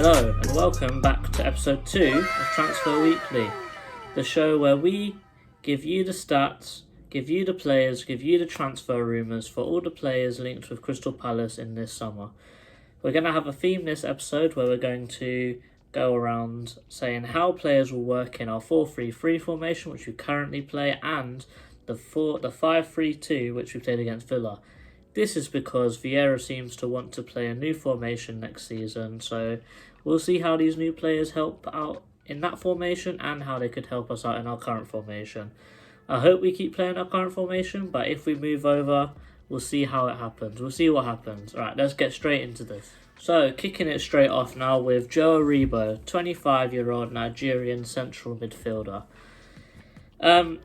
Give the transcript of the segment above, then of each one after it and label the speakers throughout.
Speaker 1: Hello and welcome back to episode 2 of Transfer Weekly, the show where we give you the stats, give you the players, give you the transfer rumours for all the players linked with Crystal Palace in this summer. We're going to have a theme this episode where we're going to go around saying how players will work in our 4-3-3 formation, which we currently play, and the 5-3-2, which we played against Villa. This is because Vieira seems to want to play a new formation next season, so we'll see how these new players help out in that formation and how they could help us out in our current formation. I hope we keep playing our current formation, but if we move over, we'll see how it happens. We'll see what happens. Alright, let's get straight into this. So, kicking it straight off now with Joe Aribo, 25-year-old Nigerian central midfielder.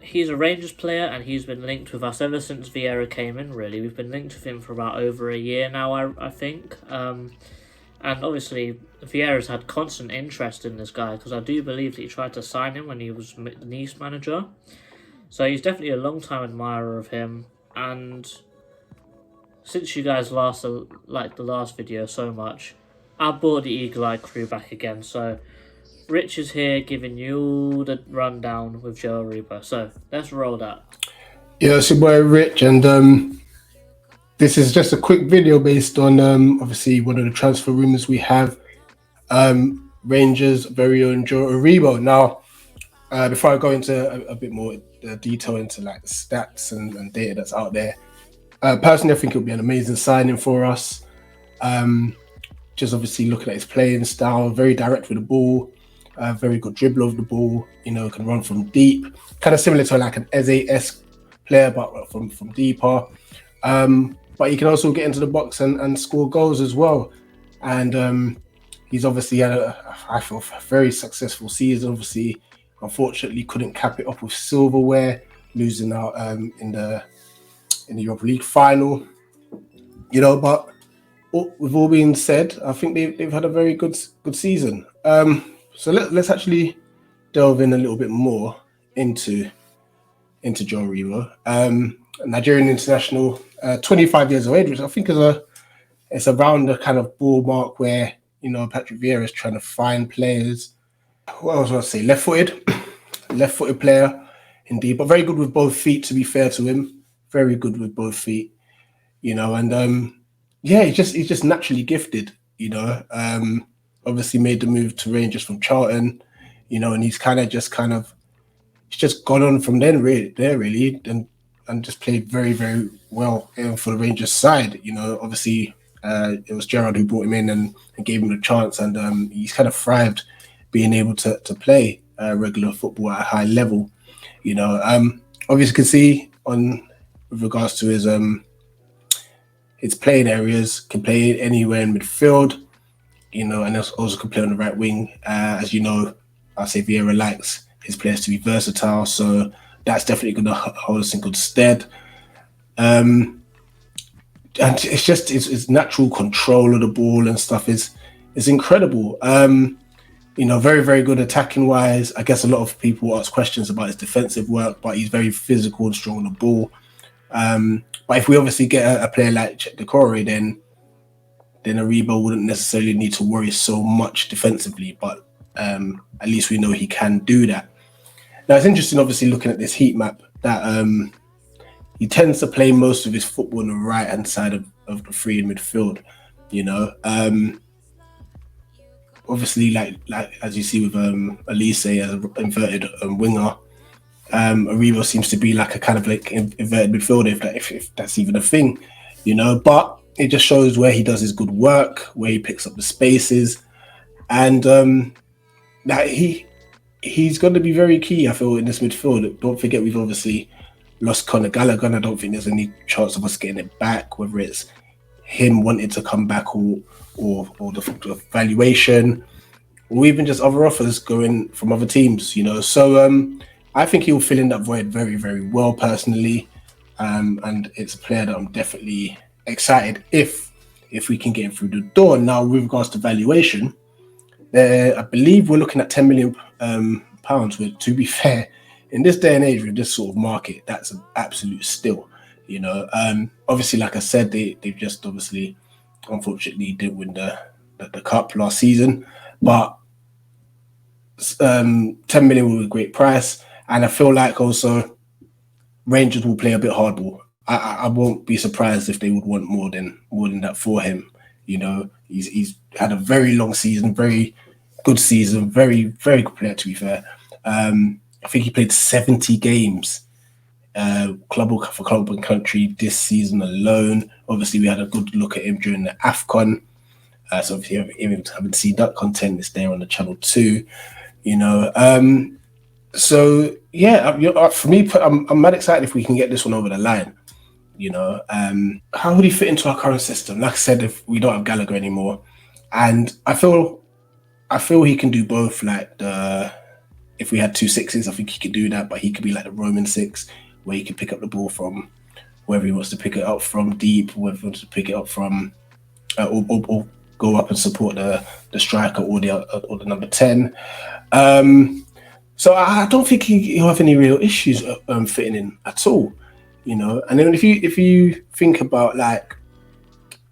Speaker 1: He's a Rangers player and he's been linked with us ever since Vieira came in, really. We've been linked with him for about over a year now, I think. And obviously, Vieira's had constant interest in this guy because I do believe that he tried to sign him when he was Nice manager. So he's definitely a long-time admirer of him. And since you guys liked the last video so much, I brought the Eagle Eye crew back again. So Rich is here giving you all the rundown with Joe Aribo. So let's roll that.
Speaker 2: Yeah, it's your boy Rich, and this is just a quick video based on obviously one of the transfer rumours we have. Rangers' very own Joe Aribo. Now, before I go into a bit more detail into like the stats and data that's out there, personally I think it'll be an amazing signing for us. Just obviously looking at his playing style, very direct with the ball. Very good dribble of the ball, can run from deep, kind of similar to like an Eze-esque player, but from deeper. But he can also get into the box and score goals as well. And he's obviously had I feel, a very successful season. Obviously, unfortunately, couldn't cap it up with silverware, losing out in the Europa League final. But with all being said, I think they've had a very good season. So let's actually delve in a little bit more into Joe Aribo. Nigerian international, 25 years of age, which I think it's around the kind of ball mark where, Patrick Vieira is trying to find players. What else would I say? Left-footed player, indeed, but very good with both feet, to be fair to him. Very good with both feet, and he's just naturally gifted, Obviously made the move to Rangers from Charlton, and he's just gone on from then really, and just played very, very well for the Rangers side. Obviously it was Gerrard who brought him in and gave him a chance, and he's kind of thrived being able to play regular football at a high level. Obviously you can see with regards to his playing areas, can play anywhere in midfield. And also can play on the right wing. As you know, I say Vieira likes his players to be versatile, so that's definitely going to hold us in good stead. And it's just his natural control of the ball and stuff is incredible. Very, very good attacking wise. I guess a lot of people ask questions about his defensive work, but he's very physical and strong on the ball. But if we obviously get a player like Decore, then Aribo wouldn't necessarily need to worry so much defensively, but at least we know he can do that. Now, it's interesting, obviously, looking at this heat map, that he tends to play most of his football on the right-hand side of the three in midfield, Obviously, like as you see with Elise as an inverted winger, Aribo seems to be like a kind of like inverted midfielder, if that's even a thing, but it just shows where he does his good work, where he picks up the spaces, and that he's going to be very key, I feel, in this midfield. Don't forget, we've obviously lost Conor Gallagher, and I don't think there's any chance of us getting it back, whether it's him wanting to come back or the valuation, or even just other offers going from other teams, So I think he'll fill in that void very, very well, personally, and it's a player that I'm definitely excited if we can get him through the door. Now, with regards to valuation, I believe we're looking at £10 million, which, to be fair, in this day and age with this sort of market, that's an absolute steal. Obviously, like I said, they've just obviously, unfortunately, didn't win the cup last season. but 10 million will be a great price. And I feel like also Rangers will play a bit hardball. I won't be surprised if they would want more than that for him. You know, he's had a very long season, very good season, very good player to be fair. I think he played 70 games for club and country this season alone. Obviously, we had a good look at him during the AFCON. So if you haven't seen that content, it's there on the channel too. You know, so yeah, for me, I'm mad excited if we can get this one over the line. You know, how would he fit into our current system? Like I said, if we don't have Gallagher anymore, and I feel he can do both. Like if we had 2 6s, I think he could do that. But he could be like the Roman 6, where he can pick up the ball from wherever he wants to pick it up from, deep, wherever he wants to pick it up from, or go up and support the striker or the number 10. So I don't think he'll have any real issues fitting in at all. You know, and then if you think about like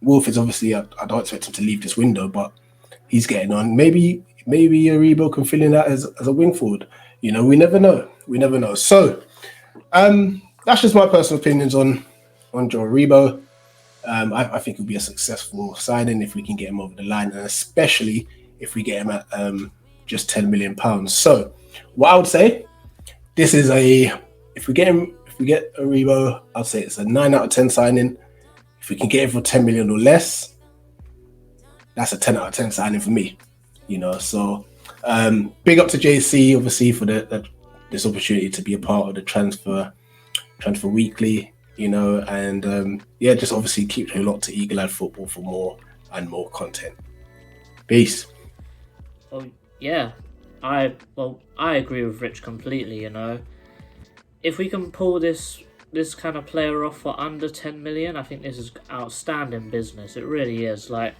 Speaker 2: Wolf is obviously, I don't expect him to leave this window, but he's getting on. Maybe Aribo can fill in that as a wing forward. You know, we never know. So that's just my personal opinions on Joe Aribo. I think it'll be a successful signing if we can get him over the line, and especially if we get him at just £10 million. So what I would say, this is if we get Aribo, I'll say it's a 9 out of 10 signing. If we can get him for 10 million or less, that's a 10 out of 10 signing for me. You know, so big up to JC, obviously, for this opportunity to be a part of the transfer weekly. You know, and just obviously keep a lot to Eagle Eye Football for more and more content. Peace.
Speaker 1: Oh yeah, I agree with Rich completely. You know, if we can pull this kind of player off for under 10 million, I think this is outstanding business. It really is. Like,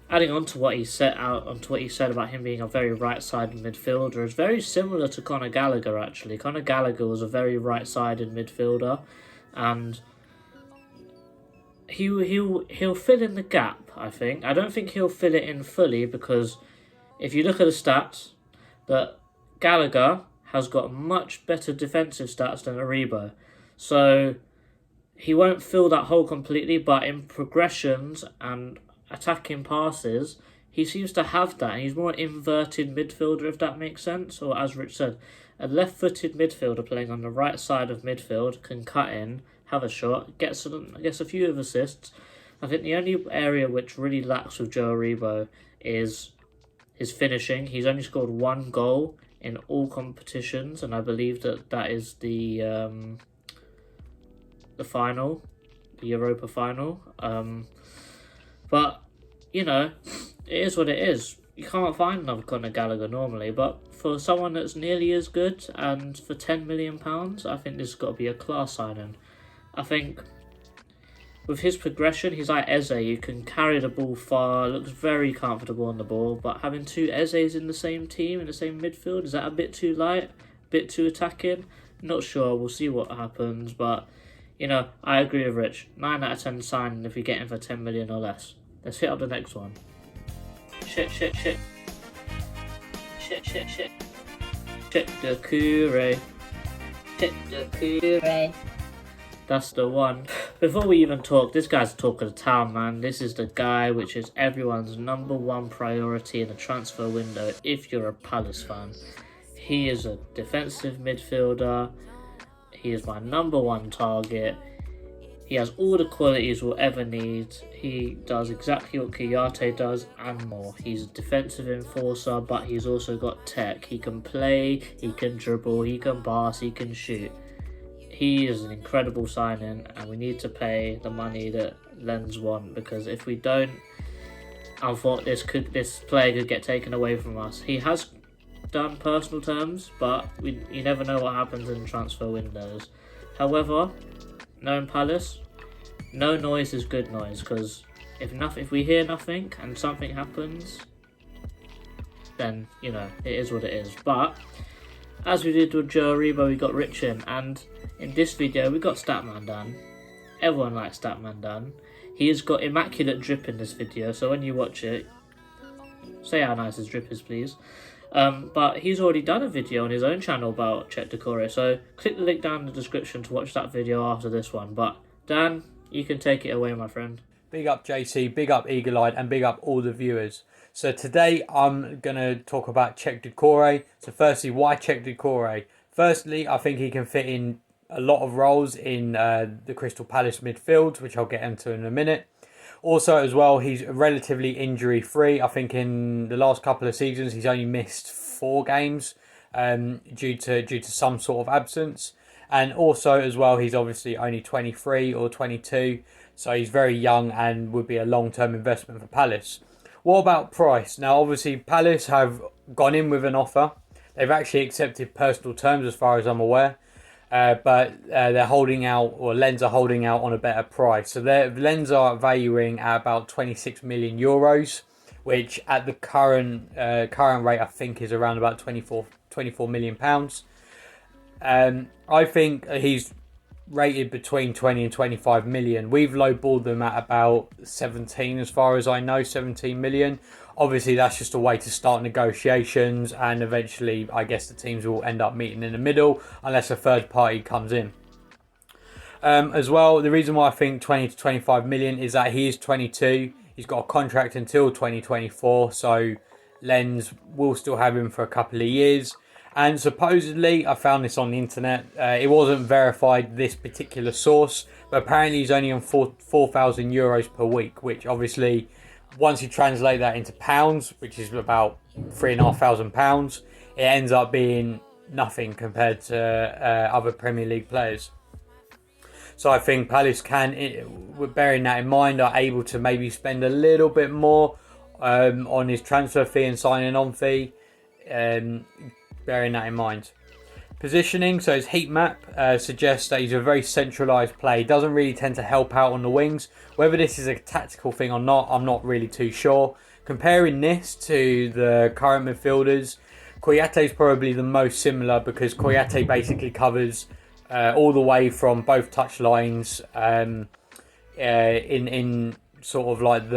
Speaker 1: adding on to what he said about him being a very right-sided midfielder is very similar to Conor Gallagher. Actually, Conor Gallagher was a very right-sided midfielder, and he'll fill in the gap. I think. I don't think he'll fill it in fully, because if you look at the stats, that Gallagher has got much better defensive stats than Aribo. So he won't fill that hole completely, but in progressions and attacking passes, he seems to have that. And he's more an inverted midfielder, if that makes sense. Or as Rich said, a left-footed midfielder playing on the right side of midfield can cut in, have a shot, gets a few of assists. I think the only area which really lacks with Joe Aribo is his finishing. He's only scored 1 goal in all competitions, and I believe that is the final, the Europa final. But you know, it is what it is. You can't find another Conor Gallagher normally, but for someone that's nearly as good and for £10 million, I think this has got to be a class signing. I think with his progression, he's like Eze. You can carry the ball far, looks very comfortable on the ball, but having 2 Ezes in the same team, in the same midfield, is that a bit too light? A bit too attacking? Not sure. We'll see what happens, but you know, I agree with Rich. 9 out of 10 signing if we get him for 10 million or less. Let's hit up the next one. Shit. Doucouré. That's the one. Before we even talk, this guy's the talk of the town, man. This is the guy which is everyone's #1 priority in the transfer window if you're a Palace fan. He is a defensive midfielder. He is my #1 target. He has all the qualities we'll ever need. He does exactly what Kouyaté does and more. He's a defensive enforcer, but he's also got tech. He can play, he can dribble, he can pass, he can shoot. He is an incredible signing, and we need to pay the money that Lens want, because if we don't, I thought this player could get taken away from us. He has done personal terms, but you never know what happens in transfer windows. However, knowing Palace, no noise is good noise, because if we hear nothing and something happens, then you know it is what it is. But as we did with Joe Aribo, we got Rich in, and in this video we got Statman Dan. Everyone likes Statman Dan. He has got immaculate drip in this video, so when you watch it, Say how nice his drip is, please. But he's already done a video on his own channel about Cheick Doucouré, so click the link down in the description to watch that video after this one. But Dan, you can take it away, my friend.
Speaker 3: Big up JC, big up Eagle Eyed, and big up all the viewers. So today I'm going to talk about Cheick Doucouré. So firstly, why Cheick Doucouré? Firstly, I think he can fit in a lot of roles in the Crystal Palace midfield, which I'll get into in a minute. Also, as well, he's relatively injury-free. I think in the last couple of seasons, he's only missed 4 games due to some sort of absence. And also, as well, he's obviously only 23 or 22, so he's very young and would be a long-term investment for Palace. What about price? Now, obviously, Palace have gone in with an offer. They've actually accepted personal terms, as far as I'm aware. But they're holding out, or Lens are holding out on a better price. So Lens are valuing at about 26 million euros, which at the current rate I think is around about 24 million pounds. I think he's rated between 20 and 25 million. We've lowballed them at about 17, as far as I know, 17 million. Obviously, that's just a way to start negotiations, and eventually, I guess the teams will end up meeting in the middle, unless a third party comes in. As well, the reason why I think 20 to 25 million is that he is 22. He's got a contract until 2024, so Lens will still have him for a couple of years. And supposedly, I found this on the internet, it wasn't verified, this particular source, but apparently he's only on 4,000 euros per week, which obviously, once you translate that into pounds, which is about £3,500, it ends up being nothing compared to other Premier League players. So I think Palace can, bearing that in mind, are able to maybe spend a little bit more on his transfer fee and signing on fee, bearing that in mind. Positioning, so his heat map suggests that he's a very centralised play. He doesn't really tend to help out on the wings. Whether this is a tactical thing or not, I'm not really too sure. Comparing this to the current midfielders, Kouyaté is probably the most similar, because Kouyaté basically covers all the way from both touch lines in sort of like in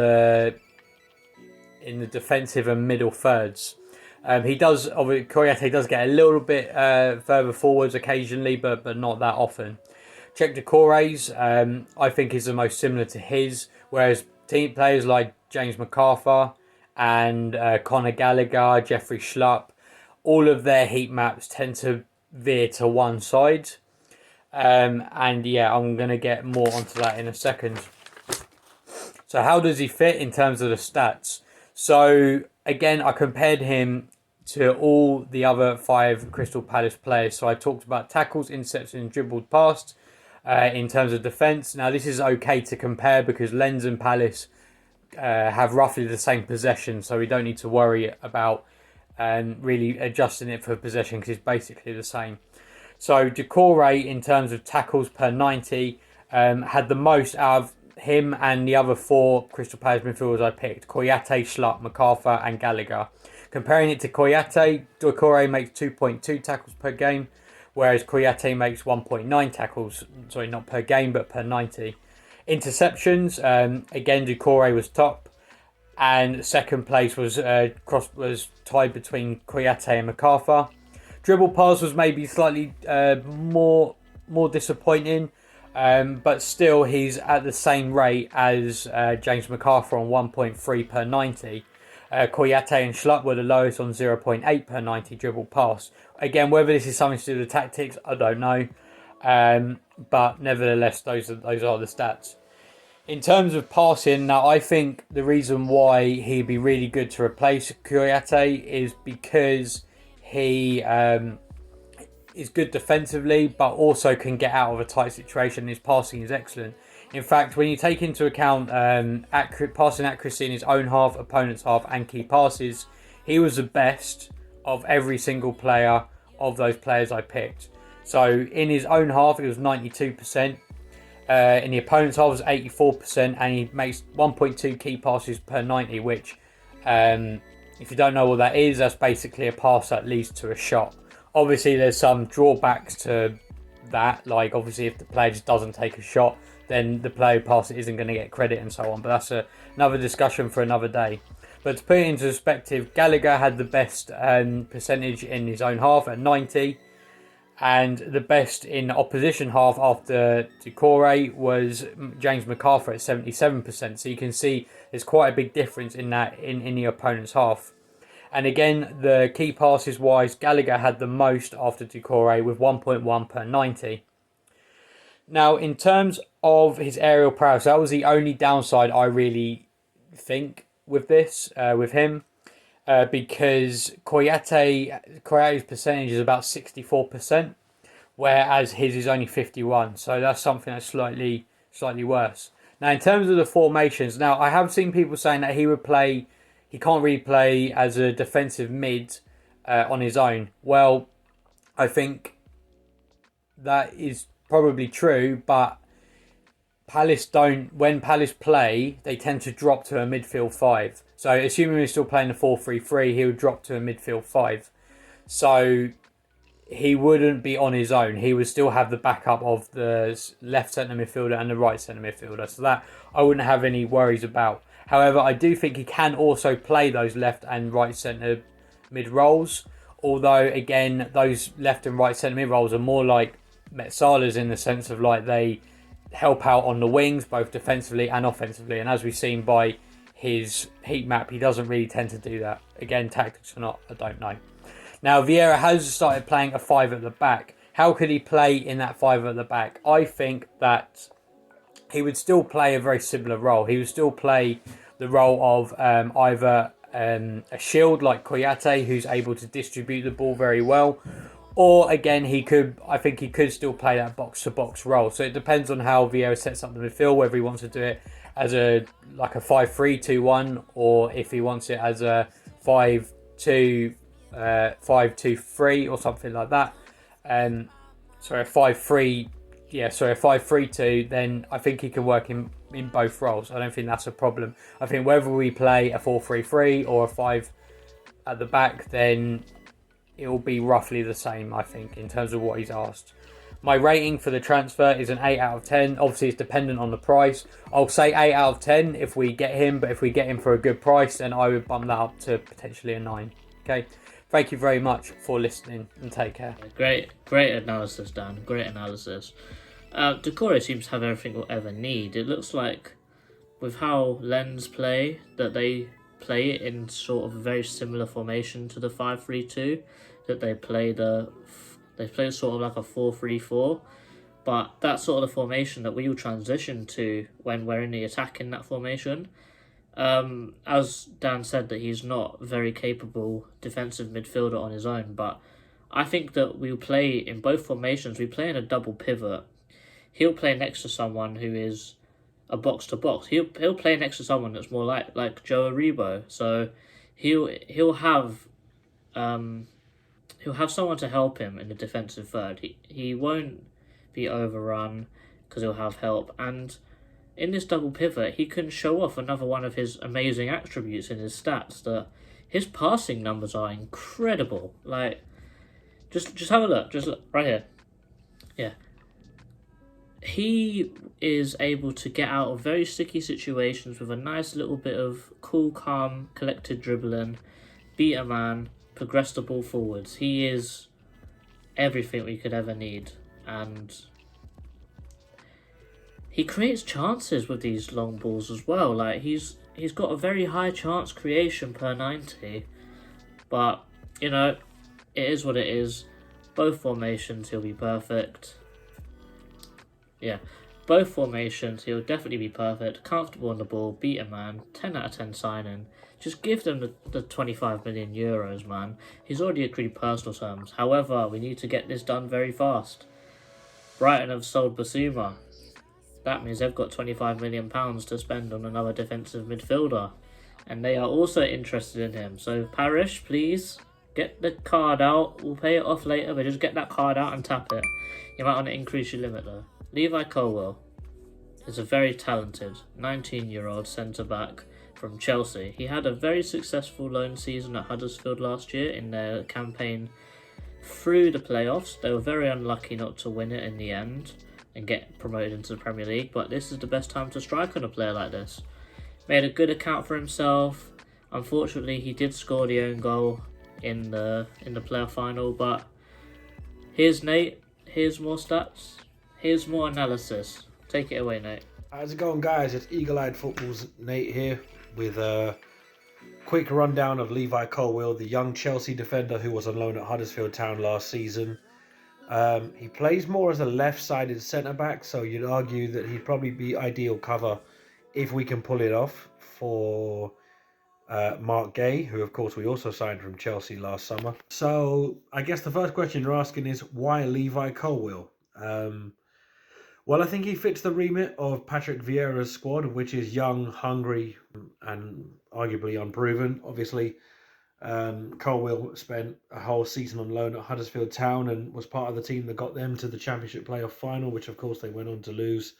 Speaker 3: the defensive and middle thirds. Kouyaté does get a little bit further forwards occasionally, but not that often. Cheick Doucouré's, I think, is the most similar to his, whereas team players like James McArthur and Conor Gallagher, Jeffrey Schlupp, all of their heat maps tend to veer to one side. And yeah, I'm going to get more onto that in a second. So how does he fit in terms of the stats? So again, I compared him to all the other 5 Crystal Palace players. So I talked about tackles, intercepts and dribbled past. In terms of defence, now this is okay to compare because Lens and Palace have roughly the same possession, so we don't need to worry about really adjusting it for possession because it's basically the same. So Doucouré, in terms of tackles per 90, had the most out of him and the other 4 Crystal Palace midfielders I picked: Kouyaté, Schlupp, McArthur and Gallagher. Comparing it to Kouyaté, Doucouré makes 2.2 tackles per game, whereas Kouyaté makes 1.9 tackles, sorry, not per game, but per 90. Interceptions, again, Doucouré was top, and second place was tied between Kouyaté and McArthur. Dribble pass was maybe slightly more disappointing, but still he's at the same rate as James McArthur on 1.3 per 90. Kouyaté and Schlupp were the lowest on 0.8 per 90 dribble pass. Again, whether this is something to do with the tactics, I don't know. But nevertheless, those are the stats. In terms of passing, now I think the reason why he'd be really good to replace Kouyaté is because he is good defensively, but also can get out of a tight situation. His passing is excellent. In fact, when you take into account passing accuracy in his own half, opponent's half, and key passes, he was the best of every single player of those players I picked. So in his own half, it was 92%. In the opponent's half, it was 84%, and he makes 1.2 key passes per 90, which, if you don't know what that is, that's basically a pass that leads to a shot. Obviously, there's some drawbacks to that, like obviously if the player just doesn't take a shot, then the player who passes it isn't going to get credit and so on. But that's another discussion for another day. But to put it into perspective, Gallagher had the best percentage in his own half at 90, and the best in opposition half after Doucouré was James McArthur at 77%. So you can see there's quite a big difference in that in the opponent's half. And again, the key passes wise, Gallagher had the most after Doucouré with 1.1 per 90. Now, in terms of his aerial prowess, that was the only downside I really think with this, with him, because Koyate's percentage is about 64%, whereas his is only 51. So that's something that's slightly worse. Now, in terms of the formations, now I have seen people saying that he can't really play as a defensive mid on his own. Well, I think that is probably true, but when Palace play, they tend to drop to a midfield 5. So assuming he's still playing the 4-3-3, he would drop to a midfield 5. So he wouldn't be on his own. He would still have the backup of the left centre midfielder and the right centre midfielder. So that I wouldn't have any worries about. However, I do think he can also play those left and right centre mid roles. Although, again, those left and right centre mid roles are more like Metsala's in the sense of like they help out on the wings, both defensively and offensively. And as we've seen by his heat map, he doesn't really tend to do that. Again, tactics or not, I don't know. Now, Vieira has started playing a 5 at the back. How could he play in that 5 at the back? I think that he would still play a very similar role. He would still play the role of either a shield like Koyate, who's able to distribute the ball very well, or again, I think he could still play that box-to-box role. So it depends on how Vieira sets up the midfield, whether he wants to do it as a 5-3-2-1, or if he wants it as a 5-2-3 or something like that. A 5-3-2. Then I think he can work in both roles. I don't think that's a problem. I think whether we play a 4-3-3 or a 5 at the back, then it will be roughly the same, I think, in terms of what he's asked. My rating for the transfer is an 8 out of 10. Obviously, it's dependent on the price. I'll say 8 out of 10 if we get him, but if we get him for a good price, then I would bump that up to potentially a 9. Okay, thank you very much for listening and take care.
Speaker 1: Great analysis, Dan. Great analysis. Doucouré seems to have everything we'll ever need. It looks like with how Lens play, that they play it in sort of a very similar formation to the 5-3-2, that they play sort of like a 4-3-4, but that's sort of the formation that we will transition to when we're in the attack in that formation. As Dan said, that he's not very capable defensive midfielder on his own, but I think that we'll play in both formations. We play in a double pivot. He'll play next to someone who is a box to box. He'll play next to someone that's more like Joe Aribo. So he'll have someone to help him in the defensive third. He won't be overrun because he'll have help. And in this double pivot, he can show off another one of his amazing attributes in his stats. That his passing numbers are incredible. Like, just have a look. Just look right here. Yeah. He is able to get out of very sticky situations with a nice little bit of cool, calm, collected dribbling, beat a man, progress the ball forwards. He is everything we could ever need, and he creates chances with these long balls as well. Like he's got a very high chance creation per 90, but it is what it is. Both formations, he'll be perfect. Yeah, both formations, he'll definitely be perfect. Comfortable on the ball, beat a man, 10 out of 10 signing. Just give them the 25 million euros, man. He's already agreed personal terms. However, we need to get this done very fast. Brighton have sold Basuma. That means they've got £25 million to spend on another defensive midfielder. And they are also interested in him. So, Parish, please, get the card out. We'll pay it off later, but just get that card out and tap it. You might want to increase your limit, though. Levi Colwill is a very talented 19-year-old centre-back from Chelsea. He had a very successful loan season at Huddersfield last year in their campaign through the playoffs. They were very unlucky not to win it in the end and get promoted into the Premier League, but this is the best time to strike on a player like this. Made a good account for himself. Unfortunately, he did score the own goal in the player final. But here's Nate. Here's more stats. Here's more analysis. Take it away, Nate.
Speaker 4: How's it going, guys? It's Eagle Eyed Football's Nate here with a quick rundown of Levi Colwill, the young Chelsea defender who was on loan at Huddersfield Town last season. He plays more as a left-sided centre-back, so you'd argue that he'd probably be ideal cover if we can pull it off for Mark Gay, who of course we also signed from Chelsea last summer. So I guess the first question you're asking is, why Levi Colwill? Well, I think he fits the remit of Patrick Vieira's squad, which is young, hungry, and arguably unproven. Obviously, Colwill spent a whole season on loan at Huddersfield Town and was part of the team that got them to the Championship playoff final, which of course they went on to lose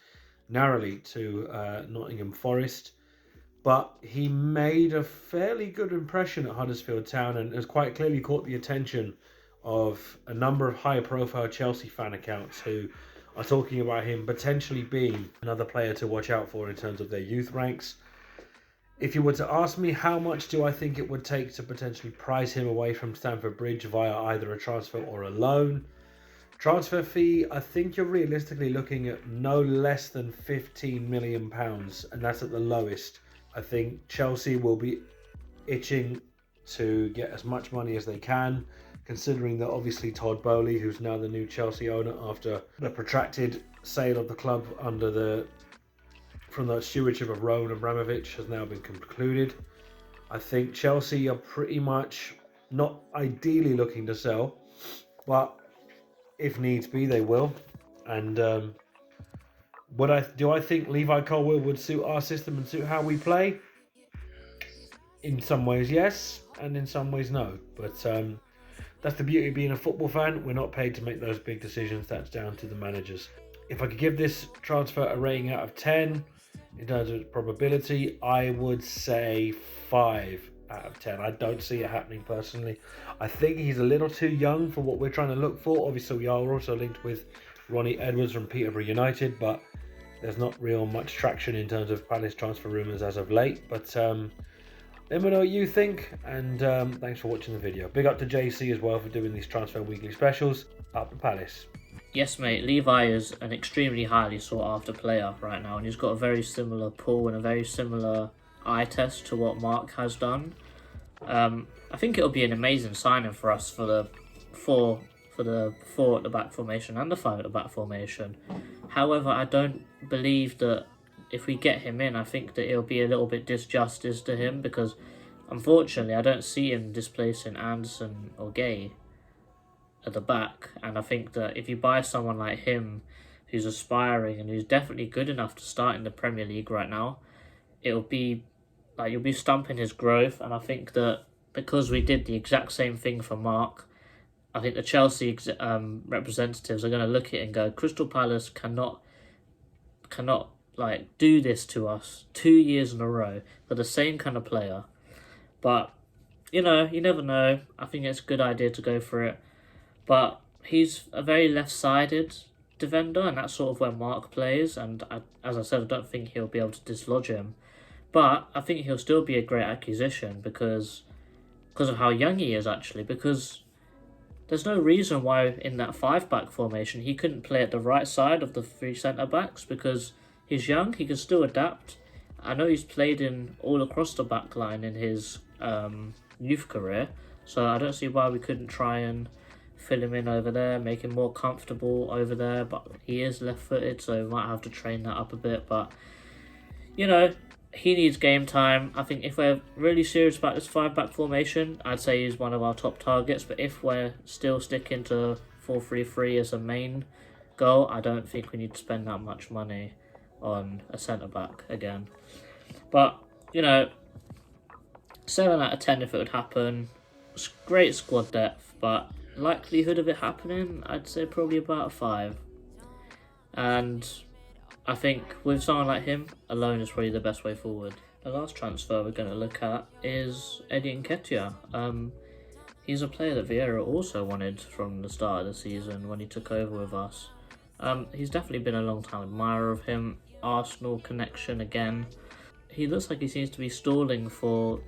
Speaker 4: narrowly to Nottingham Forest. But he made a fairly good impression at Huddersfield Town and has quite clearly caught the attention of a number of high-profile Chelsea fan accounts who are talking about him potentially being another player to watch out for in terms of their youth ranks. If you were to ask me how much do I think it would take to potentially price him away from Stamford Bridge via either a transfer or a loan, transfer fee, I think you're realistically looking at no less than £15 million, and that's at the lowest. I think Chelsea will be itching to get as much money as they can, considering that obviously Todd Boehly, who's now the new Chelsea owner after the protracted sale of the club from the stewardship of Roman Abramovich, has now been concluded. I think Chelsea are pretty much not ideally looking to sell, but if needs be, they will. And do I think Levi Colwill would suit our system and suit how we play? In some ways, yes, and in some ways, no. But that's the beauty of being a football fan. We're not paid to make those big decisions. That's down to the managers. If I could give this transfer a rating out of 10 in terms of probability, I would say 5 out of 10. I don't see it happening personally. I think he's a little too young for what we're trying to look for. Obviously, we are also linked with Ronnie Edwards from Peterborough United, but there's not real much traction in terms of Palace transfer rumours as of late. But let me know what you think, and thanks for watching the video. Big up to JC as well for doing these Transfer Weekly specials. Up the Palace.
Speaker 1: Yes, mate, Levi is an extremely highly sought-after player right now, and he's got a very similar pull and a very similar eye test to what Mark has done. I think it'll be an amazing signing for us for the four at the back formation and the 5 at the back formation. However, I don't believe that if we get him in, I think that it'll be a little bit disjustice to him, because unfortunately I don't see him displacing Anderson or Gay at the back. And I think that if you buy someone like him who's aspiring and who's definitely good enough to start in the Premier League right now, it'll be like you'll be stumping his growth. And I think that because we did the exact same thing for Mark, I think the Chelsea representatives are going to look at it and go, Crystal Palace cannot like do this to us 2 years in a row for the same kind of player. But you know, you never know. I think it's a good idea to go for it. But he's a very left-sided defender, and that's sort of where Mark plays. And as I said, I don't think he'll be able to dislodge him. But I think he'll still be a great acquisition because of how young he is, actually. Because there's no reason why in that 5-back formation he couldn't play at the right side of the 3 centre-backs, because he's young, he can still adapt. I know he's played in all across the back line in his youth career, so I don't see why we couldn't try and fill him in over there, make him more comfortable over there. But he is left-footed, so we might have to train that up a bit. But, you know, he needs game time. I think if we're really serious about this 5-back formation, I'd say he's one of our top targets. But if we're still sticking to 4-3-3 as a main goal, I don't think we need to spend that much money on a centre-back again. But, you know, 7 out of 10 if it would happen. It's great squad depth, but likelihood of it happening, I'd say probably about a 5. And I think with someone like him, alone is probably the best way forward. The last transfer we're going to look at is Eddie Nketiah. He's a player that Vieira also wanted from the start of the season when he took over with us. He's definitely been a long time admirer of him. Arsenal connection again. He looks like he seems to be stalling for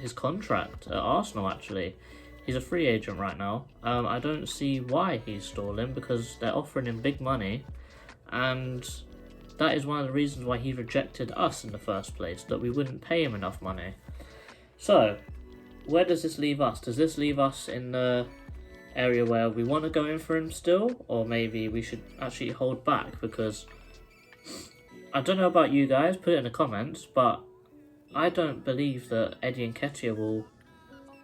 Speaker 1: his contract at Arsenal. Actually, he's a free agent right now. I don't see why he's stalling, because they're offering him big money, and that is one of the reasons why he rejected us in the first place, that we wouldn't pay him enough money. So, where does this leave us? Does this leave us in the area where we want to go in for him still, or maybe we should actually hold back? Because I don't know about you guys, put it in the comments, but I don't believe that Eddie Nketiah will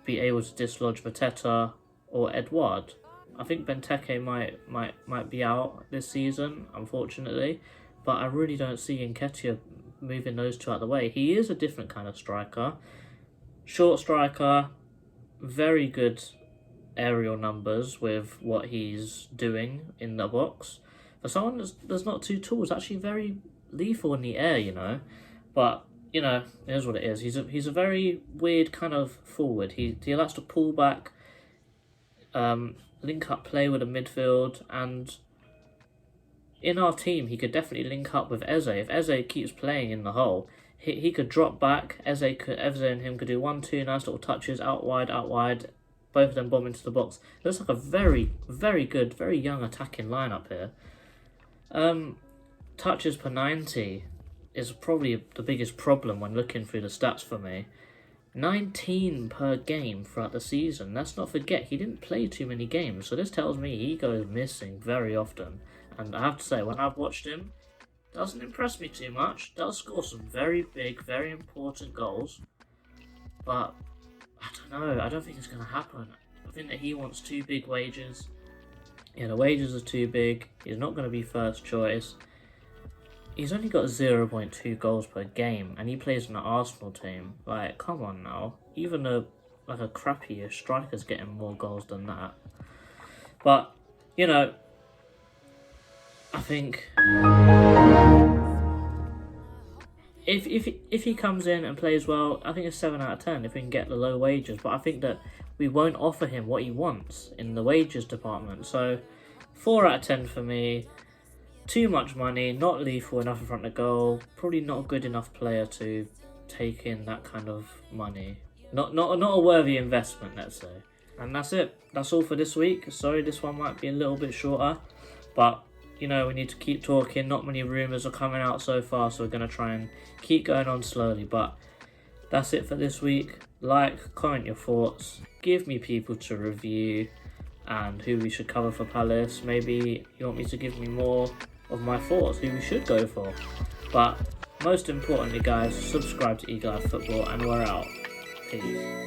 Speaker 1: be able to dislodge Mateta or Edouard. I think Benteke might be out this season, unfortunately, but I really don't see Nketiah moving those two out of the way. He is a different kind of striker. Short striker, very good aerial numbers with what he's doing in the box. For someone that's not too tall, it's actually very lethal in the air, you know. But, you know, it is what it is. He's a very weird kind of forward. He likes to pull back, link up play with the midfield, and in our team he could definitely link up with Eze. If Eze keeps playing in the hole, he could drop back, Eze and him could do 1-2 nice little touches, out wide, both of them bomb into the box. It looks like a very, very good, very young attacking lineup here. Touches per 90 is probably the biggest problem when looking through the stats for me. 19 per game throughout the season. Let's not forget, he didn't play too many games, so this tells me he goes missing very often. And I have to say, when I've watched him, doesn't impress me too much. Does score some very big, very important goals, but I don't know. I don't think it's going to happen. I think that he wants too big wages. Yeah, the wages are too big. He's not going to be first choice. He's only got 0.2 goals per game, and he plays in the Arsenal team. Like, come on now. Even a crappier striker's getting more goals than that. But, you know, I think if he comes in and plays well, I think it's 7 out of 10 if we can get the low wages. But I think that we won't offer him what he wants in the wages department. So 4 out of 10 for me. Too much money, not lethal enough in front of goal. Probably not a good enough player to take in that kind of money. Not a worthy investment, let's say. And that's it. That's all for this week. Sorry, this one might be a little bit shorter, but you know, we need to keep talking. Not many rumours are coming out so far, so we're going to try and keep going on slowly. But that's it for this week. Like, comment your thoughts. Give me people to review and who we should cover for Palace. Maybe you want me to give me more of my thoughts, who we should go for. But most importantly, guys, subscribe to Eagle Eye Football, and we're out. Peace.